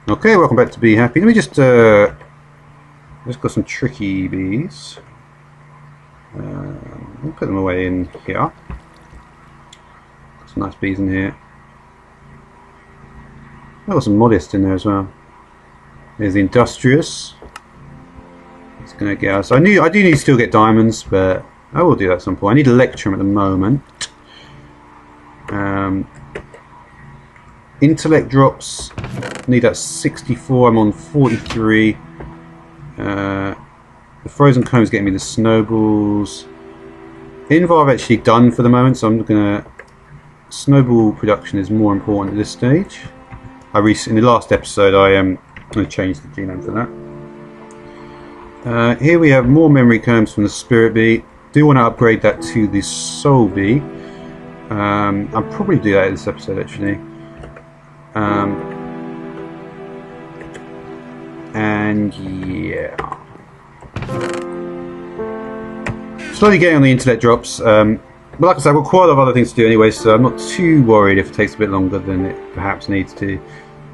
Okay, welcome back to Be Happy. Let me just got some tricky bees. We'll put them away in here. Got some nice bees in here. I've got some modest in there as well. There's the industrious. It's gonna get us. I do need to still get diamonds, but I will do that at some point. I need electrum at the moment. Intellect drops. Need that 64. I'm on 43. The frozen comb is getting me the snowballs. Invar I've actually done for the moment, so I'm gonna. Snowball production is more important at this stage. In the last episode, I am going to change the genome for that. Here we have more memory combs from the spirit bee. Do want to upgrade that to the soul bee. I'll probably do that in this episode actually. And yeah, slowly getting on the internet drops. But like I said, I've got quite a lot of other things to do anyway, so I'm not too worried if it takes a bit longer than it perhaps needs to.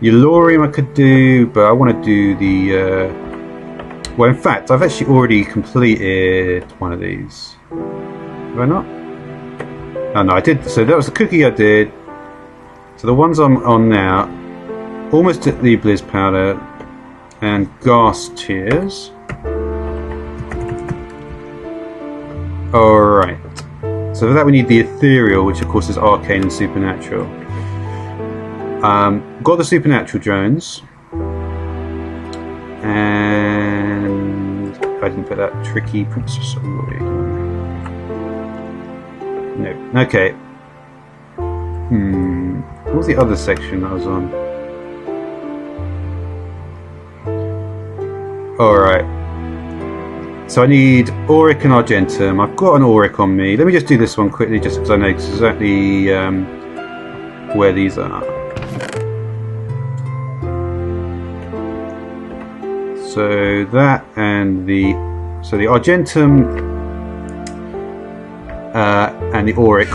Eulorium I could do, but I want to do the. Well, in fact, I've actually already completed one of these. Have I not? Oh no, I did. So that was the cookie I did. So the ones I'm on now, almost at the Blizz powder and gas tears. Alright. So for that we need the ethereal, which of course is arcane and supernatural. Got the supernatural drones. And I didn't put that tricky princess away. No. Okay. What was the other section I was on? Alright. So I need auric and argentum. I've got an auric on me. Let me just do this one quickly just because I know exactly where these are. So that and the argentum and the auric.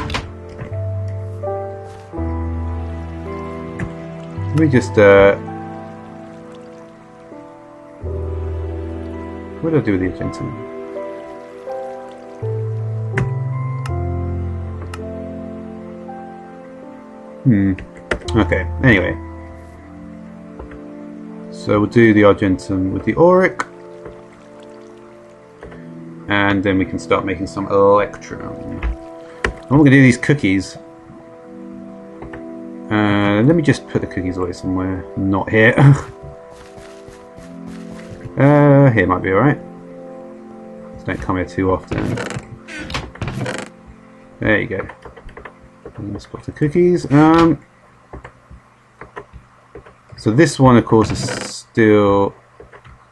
Let me just what do I do with the argentum? Okay, anyway. So we'll do the argentum with the auric. And then we can start making some electrum. I'm going to do these cookies. Let me just put the cookies away somewhere. Not here. Here might be alright. Just don't come here too often. There you go. Let's put the cookies. So this one, of course, is still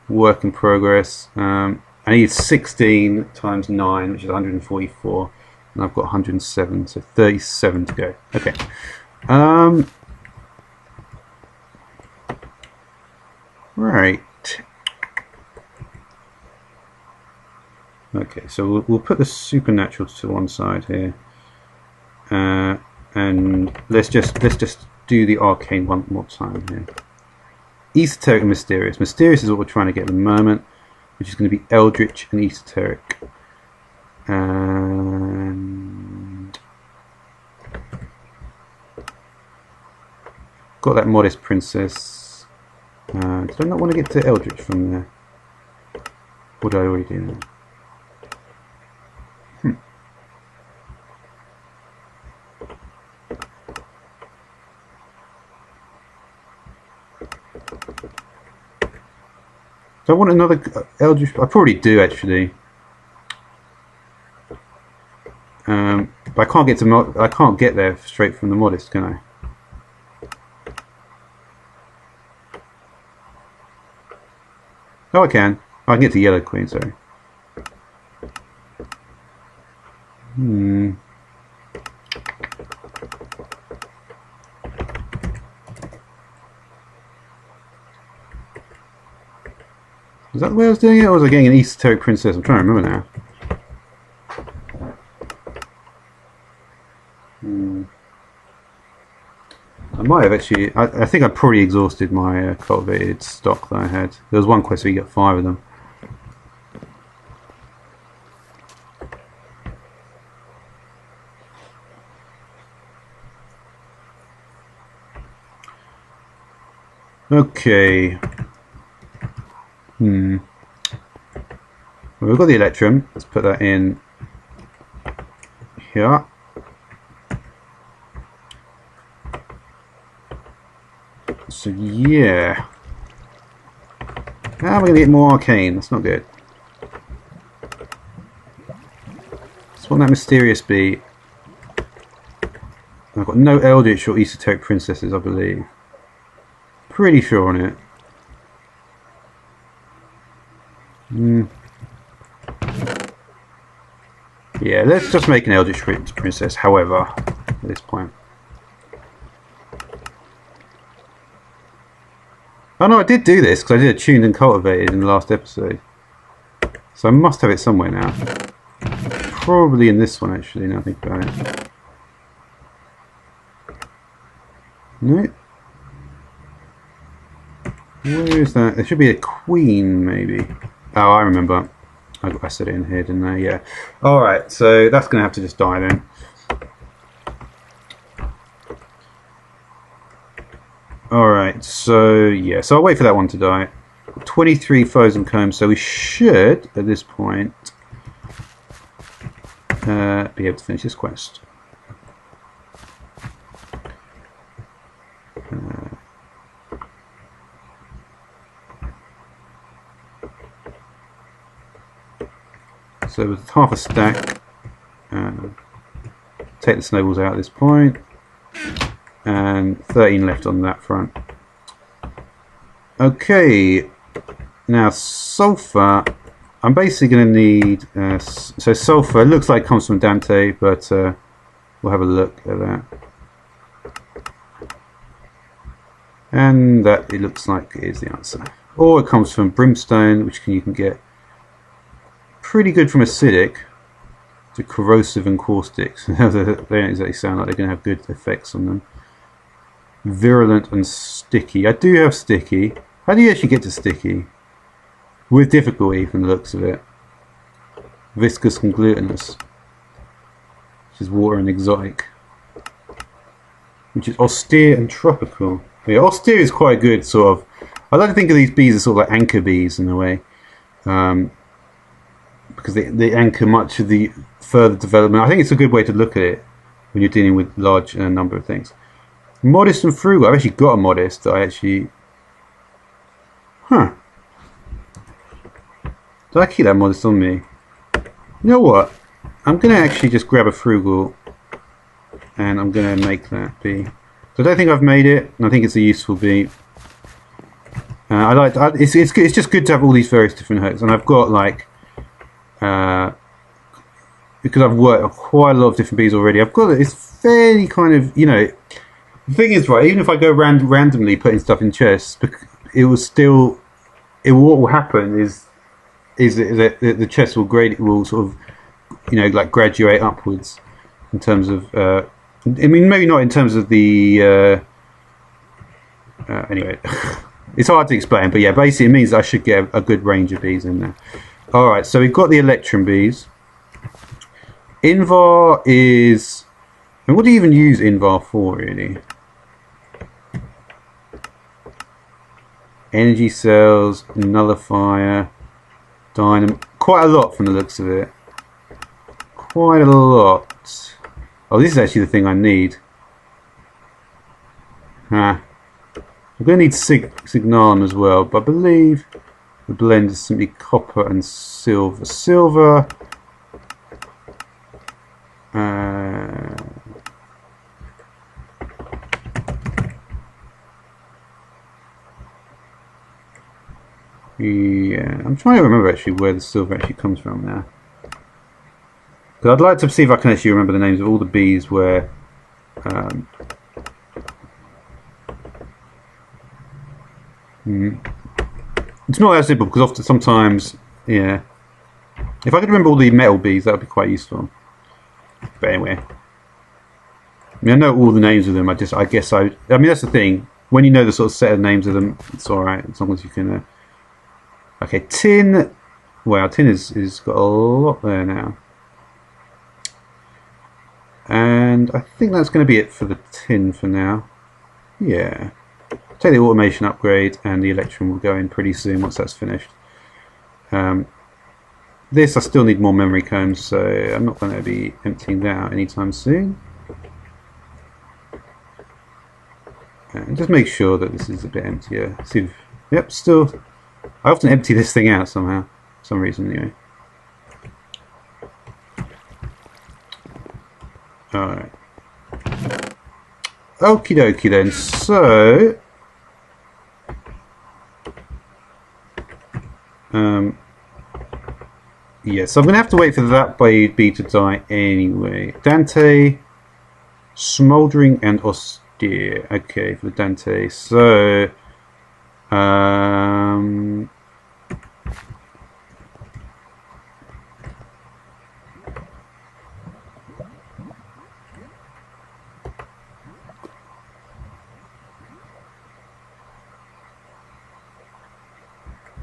work in progress. I need 16 times 9, which is 144, and I've got 107, so 37 to go. Okay. Right. Okay, so we'll put the supernatural to one side here, and let's just do the arcane one more time here. Esoteric and mysterious. Mysterious is what we're trying to get at the moment, which is going to be eldritch and esoteric. And got that modest princess. Did I not want to get to eldritch from there? Or did I already do that? Do I want another eldritch? I probably do actually. But I can't get to. I can't get there straight from the modest, can I? Oh, I can. I can get to Yellow Queen. Sorry. Is that the way I was doing it, or was I getting an esoteric princess? I'm trying to remember now. I might have actually. I think I probably exhausted my cultivated stock that I had. There was one quest where you get 5 of them. Okay. Well, we've got the electrum. Let's put that in here. So yeah. Now we're going to get more arcane. That's not good. Just want that mysterious bee. I've got no eldritch or esoteric princesses, I believe. Pretty sure on it. Yeah, let's just make an eldritch princess, however, at this point. Oh no, I did do this because I did a tuned and cultivated in the last episode. So I must have it somewhere now. Probably in this one actually, now I think about it. No. Where is that? There should be a queen, maybe. Oh, I remember. I said it in here, didn't I? Yeah. Alright, so that's going to have to just die then. Alright, so yeah. So I'll wait for that one to die. 23 frozen combs, so we should, at this point, be able to finish this quest. So with half a stack, take the snowballs out at this point, and 13 left on that front. Okay, now sulfur. I'm basically going to need. So sulfur looks like it comes from Dante, but we'll have a look at that. And that it looks like it is the answer. Or it comes from brimstone, which you can get. Pretty good from acidic to corrosive and caustic. They don't exactly sound like they're going to have good effects on them. Virulent and sticky. I do have sticky. How do you actually get to sticky? With difficulty from the looks of it. Viscous and glutinous. Which is water and exotic. Which is austere and tropical. Yeah, austere is quite good sort of. I like to think of these bees as sort of like anchor bees in a way. Because they anchor much of the further development. I think it's a good way to look at it when you're dealing with large number of things. Modest and frugal. I've actually got a modest that I actually... Huh. Did I keep that modest on me? You know what? I'm going to actually just grab a frugal and I'm going to make that bee. So I don't think I've made it, and I think it's a useful bee. It's just good to have all these various different herbs, and I've got like... because I've worked on quite a lot of different bees already, I've got it's fairly kind of, you know, the thing is, right, even if I go randomly putting stuff in chests, it will still, what will happen is that the chest will sort of, you know, like graduate upwards in terms of, I mean, maybe not in terms of the, anyway, it's hard to explain, but yeah, basically it means that I should get a good range of bees in there. Alright, so we've got the electrum bees. Invar is... And what do you even use Invar for, really? Energy cells, nullifier, dynamo... Quite a lot from the looks of it. Quite a lot. Oh, this is actually the thing I need. I'm going to need Signalum as well, but I believe... The blend is simply copper and silver. Silver. Yeah, I'm trying to remember actually where the silver actually comes from now. Because I'd like to see if I can actually remember the names of all the bees where. It's not that simple because often sometimes, yeah. If I could remember all the metal bees, that would be quite useful. But anyway. I mean, I know all the names of them. I guess I mean, that's the thing. When you know the sort of set of names of them, it's all right as long as you can. Okay, tin. Wow, tin is got a lot there now. And I think that's going to be it for the tin for now. Yeah. Take the automation upgrade, and the electron will go in pretty soon once that's finished. This, I still need more memory combs, so I'm not going to be emptying that out anytime soon. And just make sure that this is a bit emptier. See if, yep, still. I often empty this thing out somehow, for some reason anyway. Alright. Okie dokie then, so... yeah, so I'm going to have to wait for that bee to die anyway. Dante, Smouldering and Austere. Okay, for the Dante. So...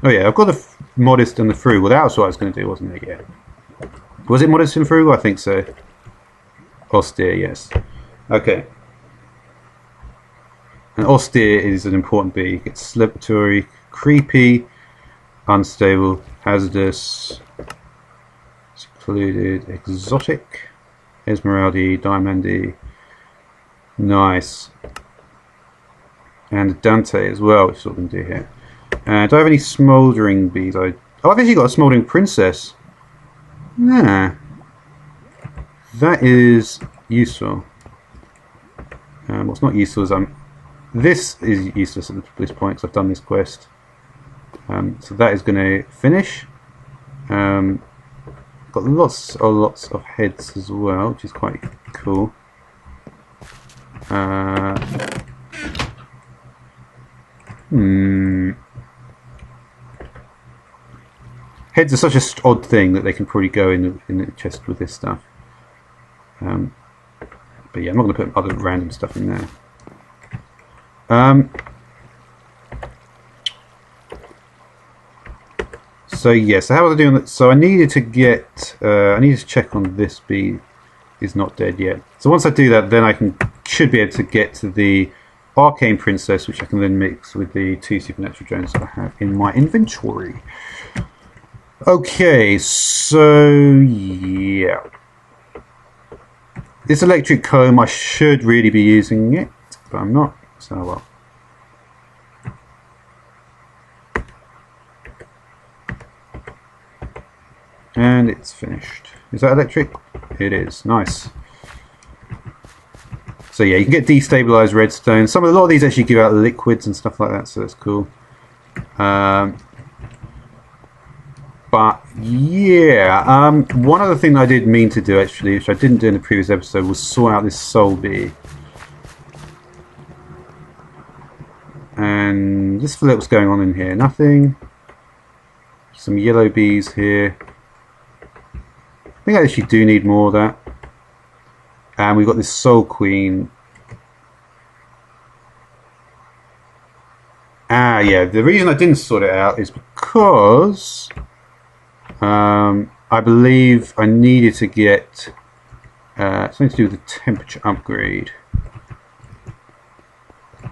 oh yeah, I've got the modest and the frugal. That was what I was going to do, wasn't it? Yeah. Was it modest and frugal? I think so. Austere, yes. Okay. And austere is an important bee. It's celebratory, creepy, unstable, hazardous, secluded, exotic, Esmeralda, Diamondy. Nice. And Dante as well, which is what we can do here. Do I have any smouldering bees? Oh, I've actually got a smouldering princess. Yeah. That is useful. What's not useful is this is useless at this point because I've done this quest. So that is going to finish. Got lots of heads as well, which is quite cool. Heads are such an odd thing that they can probably go in the chest with this stuff. But yeah, I'm not going to put other random stuff in there. So yeah, so how was I doing that? So I needed to get, I needed to check on this bee is not dead yet. So once I do that, then should be able to get to the Arcane Princess, which I can then mix with the 2 supernatural drones that I have in my inventory. Okay, so yeah. This electric comb, I should really be using it, but I'm not, so well. And it's finished. Is that electric? It is. Nice. So yeah, you can get destabilized redstone. A lot of these actually give out liquids and stuff like that, so that's cool. But yeah, one other thing I did mean to do actually, which I didn't do in the previous episode, was sort out this soul bee. And just look what's going on in here. Nothing. Some yellow bees here. I think I actually do need more of that. And we've got this soul queen. Ah, yeah. The reason I didn't sort it out is because I believe I needed to get something to do with the temperature upgrade.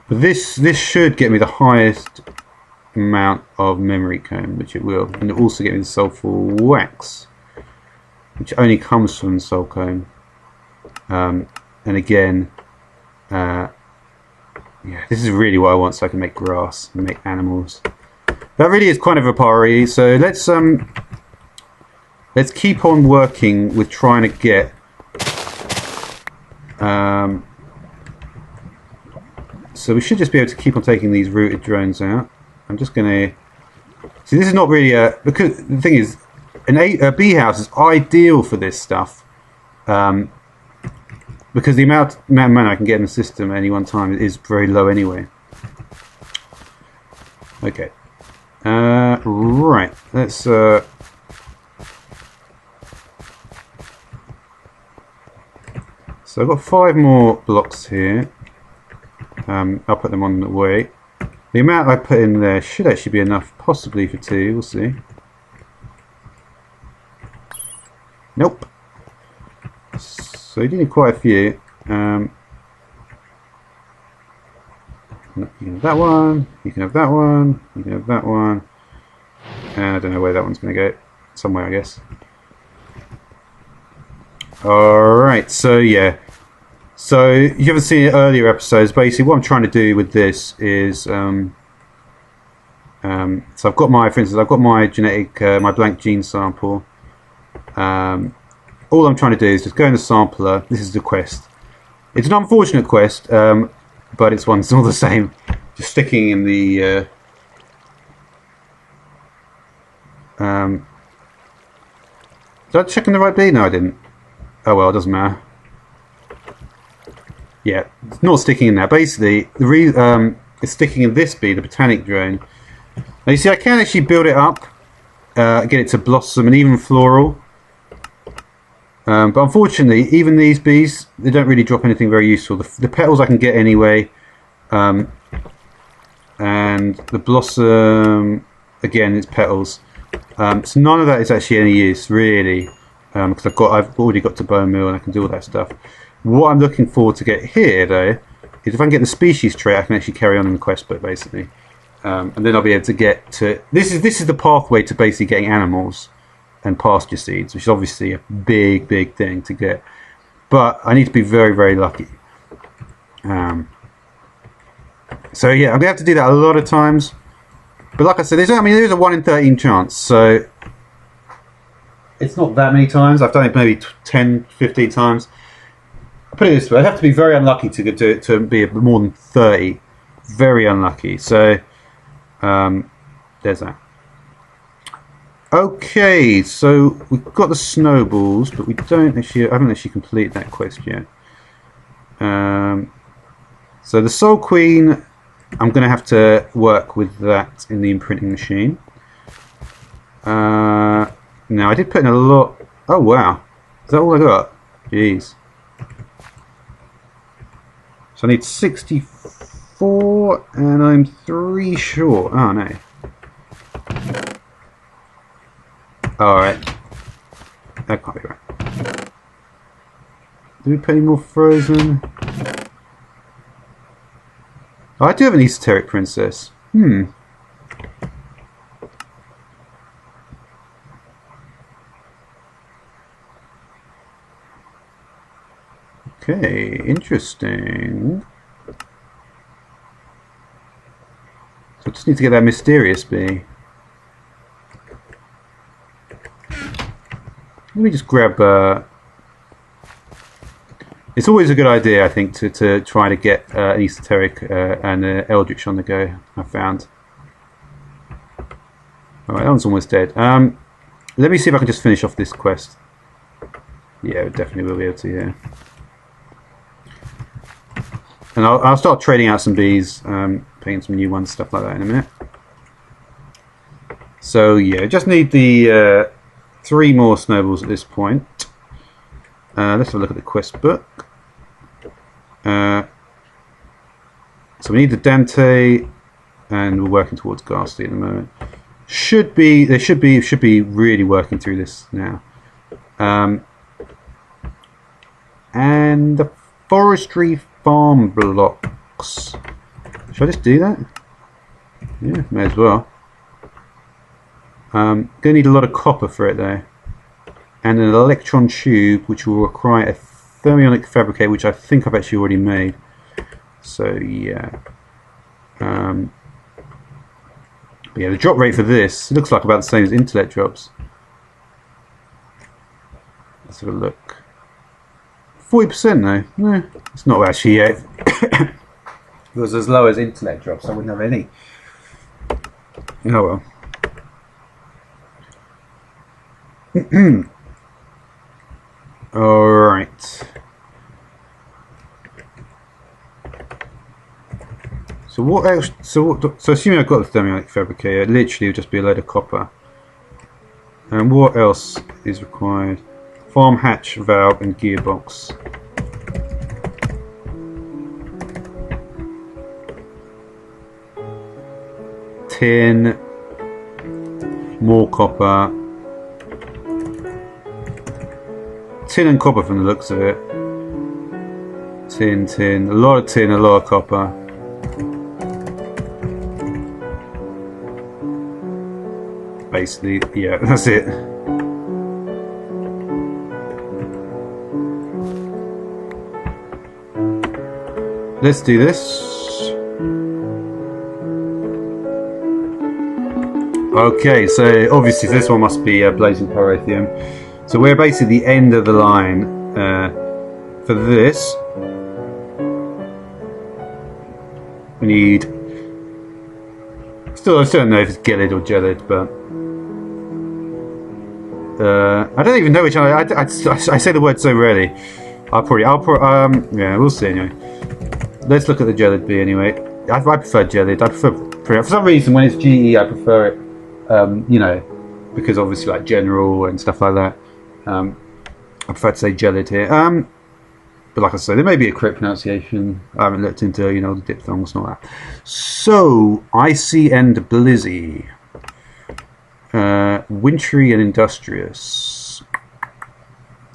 But this should get me the highest amount of memory comb, which it will, and it'll also get me the sulfur wax, which only comes from the soul comb. And again, yeah, this is really what I want, so I can make grass and make animals. That really is kind of a priority. So let's keep on working with trying to get so we should just be able to keep on taking these rooted drones out. I'm just going to see. This is not really because the thing is, a bee house is ideal for this stuff. Because the amount of mana I can get in the system at any one time is very low anyway. Okay. Right. Let's So I've got 5 more blocks here. I'll put them on the way. The amount I put in there should actually be enough, possibly for 2, we'll see. Nope. So you do need quite a few. You can have that one, you can have that one, you can have that one, and I don't know where that one's going to go. Somewhere, I guess. Alright, so yeah. So you haven't seen it earlier episodes. Basically, what I'm trying to do with this is, so I've got my, for instance, I've got my genetic, my blank gene sample. All I'm trying to do is just go in the sampler. This is the quest. It's an unfortunate quest, but it's one all the same. Just sticking in the. Did I check in the right bee? No, I didn't. Oh well, it doesn't matter. Yeah, it's not sticking in there. Basically, the it's sticking in this bee, the botanic drone. Now you see, I can actually build it up, get it to blossom and even floral. But unfortunately, even these bees, they don't really drop anything very useful. The petals I can get anyway, and the blossom, again, it's petals. So none of that is actually any use, really, because I've already got to bone meal and I can do all that stuff. What I'm looking forward to get here, though, is if I can get the species trait, I can actually carry on in the quest book, basically, and then I'll be able to get to this is the pathway to basically getting animals and pasture seeds, which is obviously a big thing to get, but I need to be very lucky. So yeah, I'm gonna have to do that a lot of times, but like I said, there's a 1 in 13 chance, so it's not that many times. I've done it maybe 10-15 times. I'll put it this way, I'd have to be very unlucky to do it to be more than 30. Very unlucky. So there's that. Okay, so we've got the snowballs, but we don't actually. I haven't actually completed that quest yet. So the Soul Queen, I'm going to have to work with that in the imprinting machine. Now I did put in a lot. Oh wow, is that all I got? Jeez. So I need 64, and I'm 3 short. Oh no. Alright. That can't be right. Do we put any more frozen? Oh, I do have an esoteric princess. Okay, interesting. So I just need to get that mysterious bee. Let me just grab. It's always a good idea, I think, to try to get an esoteric and eldritch on the go. I found. All right, that one's almost dead. Let me see if I can just finish off this quest. Yeah, we definitely will be able to. Yeah. And I'll start trading out some bees, paying some new ones, stuff like that in a minute. So yeah, just need the 3 more snowballs at this point. Let's have a look at the quest book. So we need the Dante, and we're working towards Ghastly at the moment. They should be really working through this now. And the forestry farm blocks. Should I just do that? Yeah, may as well. Gonna need a lot of copper for it though, and an electron tube, which will require a thermionic fabricator, which I think I've actually already made. So yeah. But yeah, the drop rate for this looks like about the same as intellect drops. Let's have a look. 40% though. No, it's not actually yet. If it was as low as intellect drops, I wouldn't have any. Oh well. Alright. So what else? So assuming I've got the thermionic fabricator, it literally would just be a load of copper. And what else is required? Farm hatch valve and gearbox. tin, more copper. Tin and copper from the looks of it. Tin, a lot of tin, a lot of copper. Basically, yeah, that's it. Let's do this. Okay, so obviously this one must be blazing pyrotheum. So we're basically the end of the line for this. We need. I still don't know if it's gelid or gelid, but I don't even know which one. I say the word so rarely. Yeah, we'll see anyway. Let's look at the gelid B anyway. I prefer gelid. I prefer for some reason when it's GE I prefer it. You know, because obviously like general and stuff like that. I prefer to say gelid here. But like I said, there may be a correct pronunciation. I haven't looked into the diphthongs and all that. So icy and blizzy, wintry and industrious.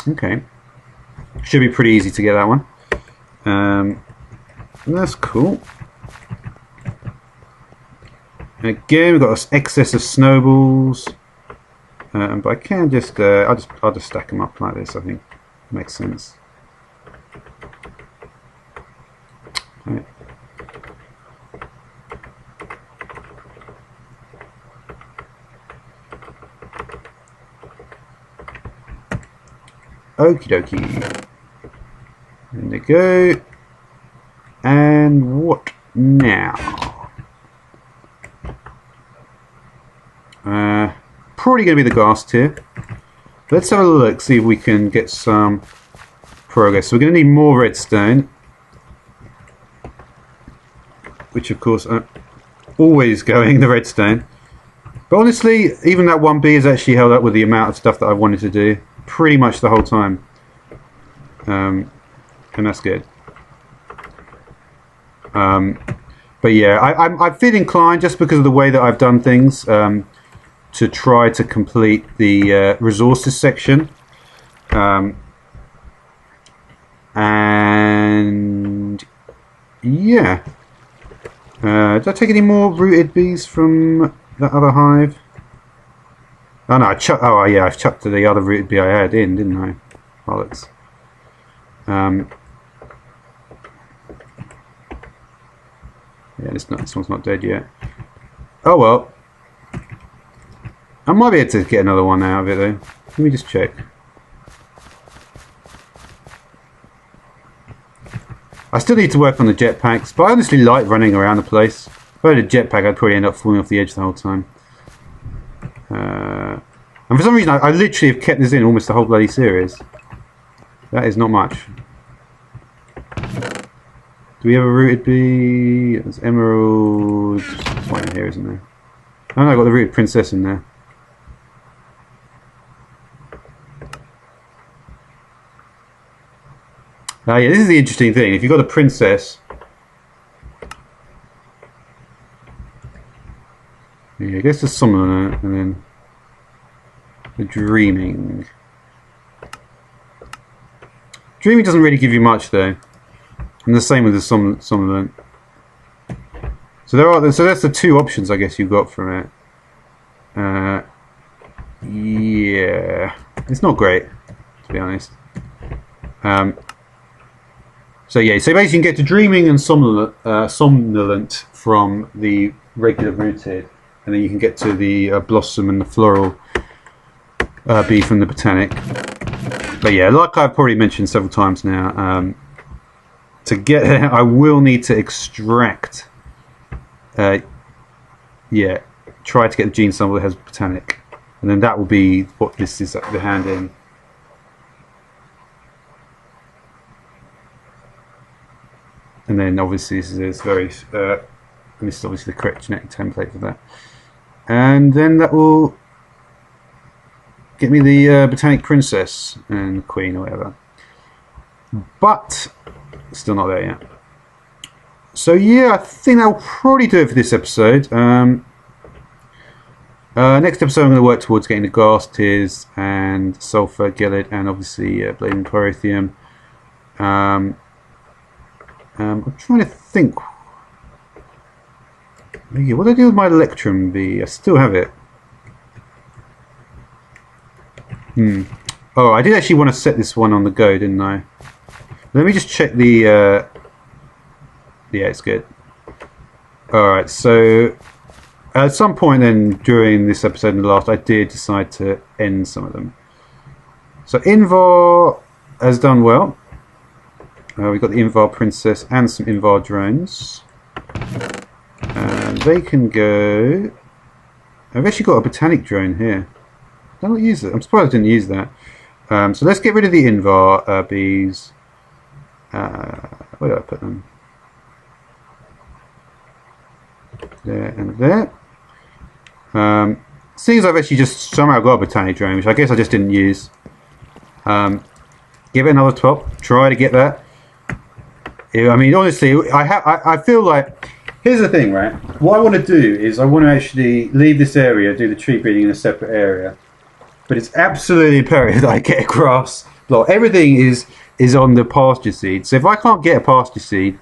Okay, should be pretty easy to get that one. That's cool. Again, we've got an excess of snowballs, but I can just I'll just stack them up like this. I think makes sense. Right. Okie dokie. There they go. And what now? Probably going to be the gas tier. Let's have a look, see if we can get some progress. So we're going to need more redstone, which of course are always going the redstone. But honestly, even that 1B is actually held up with the amount of stuff that I wanted to do pretty much the whole time. And that's good. But yeah, I feel inclined, just because of the way that I've done things, to try to complete the resources section. And yeah. Did I take any more rooted bees from that other hive? Oh no, I've chucked the other rooted bee I had in, didn't I? Bollocks. Yeah, this one's not dead yet. Oh well. I might be able to get another one out of it though. Let me just check. I still need to work on the jetpacks, but I honestly like running around the place. If I had a jetpack, I'd probably end up falling off the edge the whole time. And for some reason, I literally have kept this in almost the whole bloody series. That is not much. Do we have a rooted bee? There's emerald. There's one in here, isn't there? Oh no, I've got the rooted princess in there. Yeah, this is the interesting thing. If you've got a princess, yeah, I guess there's some on it, and then the dreaming. Dreaming doesn't really give you much though, and the same with the somnolent. So that's the two options I guess you've got from it. Yeah, it's not great to be honest. So yeah, so basically you can get to dreaming and somnolent from the regular rooted, and then you can get to the blossom and the floral bee from the botanic. But yeah, like I've probably mentioned several times now, to get there I will need to extract. Yeah, try to get the gene sample that has botanic, and then that will be what this is the hand in. And then obviously this is very, this is obviously the correct genetic template for that. And then that will get me the botanic princess and queen or whatever. But still not there yet. So yeah, I think that'll probably do it for this episode. Next episode I'm going to work towards getting the glass tears and sulfur, gillet, and obviously blading pyrotheum. I'm trying to think. What do I do with my electrum bee? I still have it. Oh, I did actually want to set this one on the go, didn't I? Let me just check the... Yeah, it's good. Alright, so... At some point then, during this episode and the last, I did decide to end some of them. So Invar has done well. We've got the Invar Princess and some Invar drones. They can go... I've actually got a botanic drone here. Did I not use it? I'm surprised I didn't use that. So let's get rid of the Invar bees. Where do I put them? There and there. Seeing as I've actually just somehow got a botanic drone, which I guess I just didn't use. Give it another top. Try to get that. I mean, honestly, I feel like... Here's the thing, right? What I want to do is I want to actually leave this area, do the tree breeding in a separate area. But it's absolutely imperative that I get a grass block. Everything is on the pasture seed. So if I can't get a pasture seed,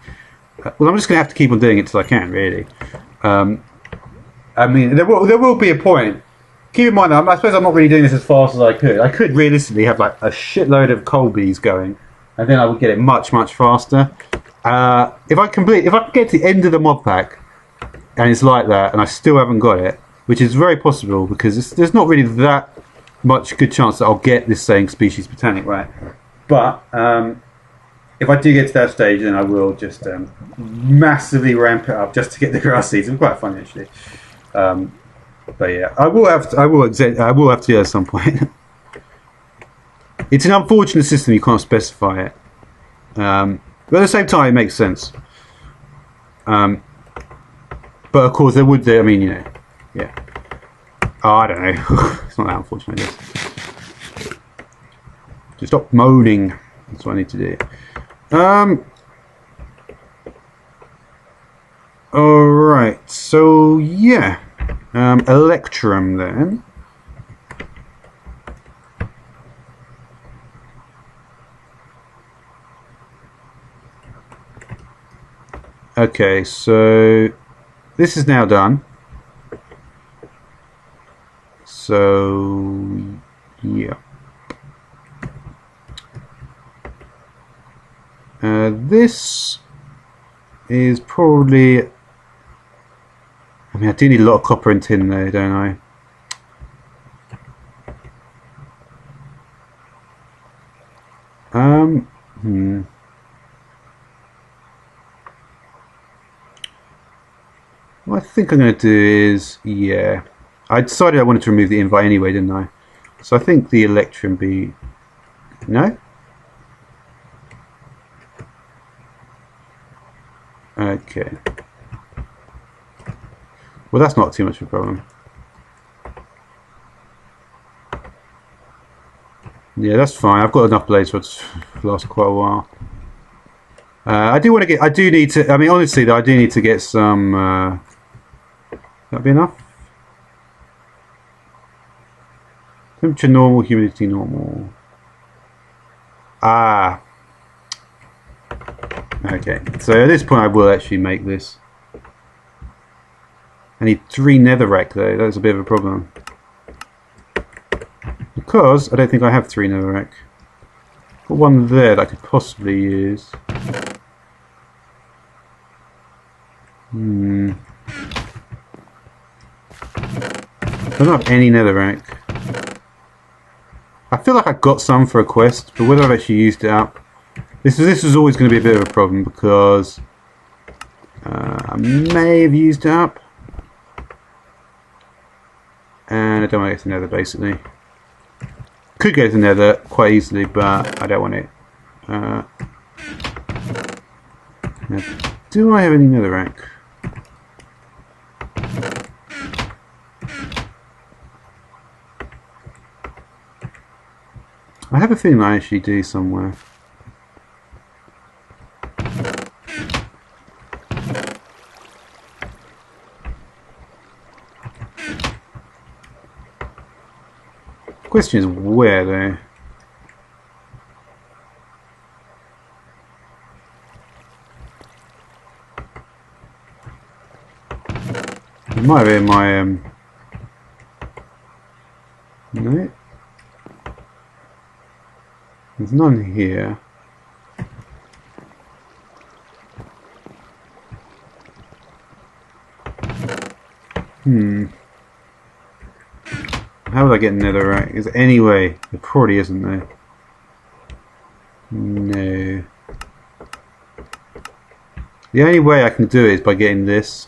well, I'm just going to have to keep on doing it till I can, really. I mean, there will be a point. Keep in mind, I suppose I'm not really doing this as fast as I could. I could realistically have like a shitload of coal bees going, and then I would get it much, much faster. If I can get to the end of the mod pack, and it's like that, and I still haven't got it, which is very possible because there's not really that much good chance that I'll get this saying species botanic right. But if I do get to that stage, then I will just massively ramp it up just to get the grass seeds. It's quite fun actually. But yeah, I will have to at some point. It's an unfortunate system, you can't specify it. But at the same time, it makes sense. But of course, there would. I mean, you know, yeah. Oh, I don't know. It's not that unfortunate. I guess. Just stop moaning. That's what I need to do. All right. So yeah, Electrum then. Okay, so this is now done. So yeah, this is probably. I mean, I do need a lot of copper and tin there, don't I? What I think I'm going to do is, yeah, I decided I wanted to remove the invite anyway, didn't I? So I think the Electrum be... No? Okay. Well, that's not too much of a problem. Yeah, that's fine. I've got enough blades for it to last quite a while. I do want to get... I do need to... I mean, honestly, though, I do need to get some... That'd be enough. Temperature normal, humidity normal. Ah. Okay, so at this point I will actually make this. I need 3 netherrack though, that's a bit of a problem. Because I don't think I have 3 netherrack. Got one there that I could possibly use. I don't have any netherrack. I feel like I got some for a quest, but whether I've actually used it up, this is always going to be a bit of a problem because I may have used it up, and I don't want to get to nether basically. Could go to nether quite easily, but I don't want it. Now, do I have any netherrack? I have a feeling I actually do somewhere. Question is where though. It might be in my no. There's none here. How would I get netherrack? Is there any way? There probably isn't there. No. The only way I can do it is by getting this.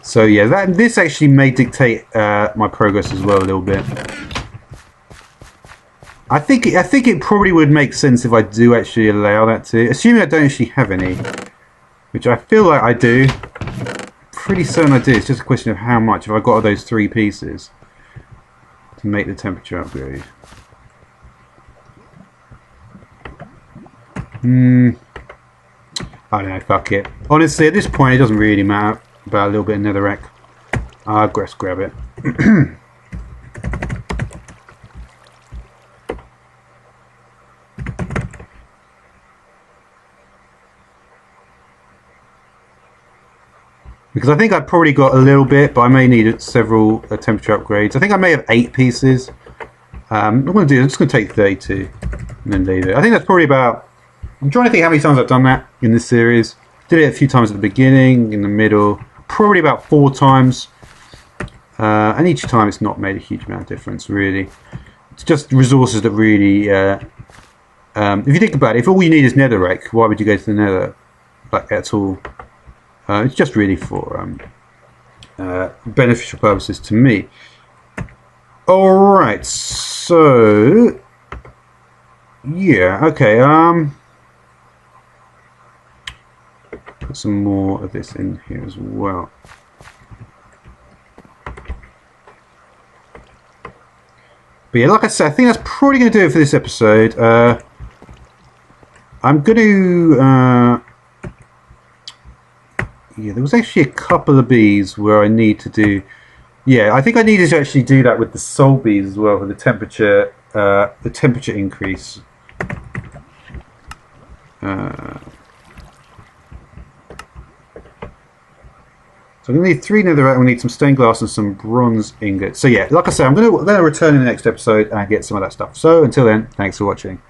So yeah, this actually may dictate my progress as well a little bit. I think it probably would make sense if I do actually allow that to, assuming I don't actually have any, which I feel like I do. Pretty certain I do. It's just a question of how much. If I got those 3 pieces to make the temperature upgrade. I don't know. Fuck it. Honestly, at this point, it doesn't really matter about a little bit of netherrack. I'll just grab it. Because I think I've probably got a little bit, but I may need several temperature upgrades. I think I may have 8 pieces. I'm just going to take 32 and then leave it. I think that's probably about... I'm trying to think how many times I've done that in this series. Did it a few times at the beginning, in the middle. Probably about 4 times. And each time it's not made a huge amount of difference, really. It's just resources that really... if you think about it, if all you need is netherrack, why would you go to the nether? Like, at all? It's just really for beneficial purposes to me. Alright, so... Yeah, okay, put some more of this in here as well. But yeah, like I said, I think that's probably going to do it for this episode. I'm going to... yeah, there was actually a couple of bees where I need to do... Yeah, I think I needed to actually do that with the soul bees as well, for the temperature increase. So I'm going to need 3 netherrack, we need some stained glass and some bronze ingots. So yeah, like I said, I'm going to return in the next episode and get some of that stuff. So until then, thanks for watching.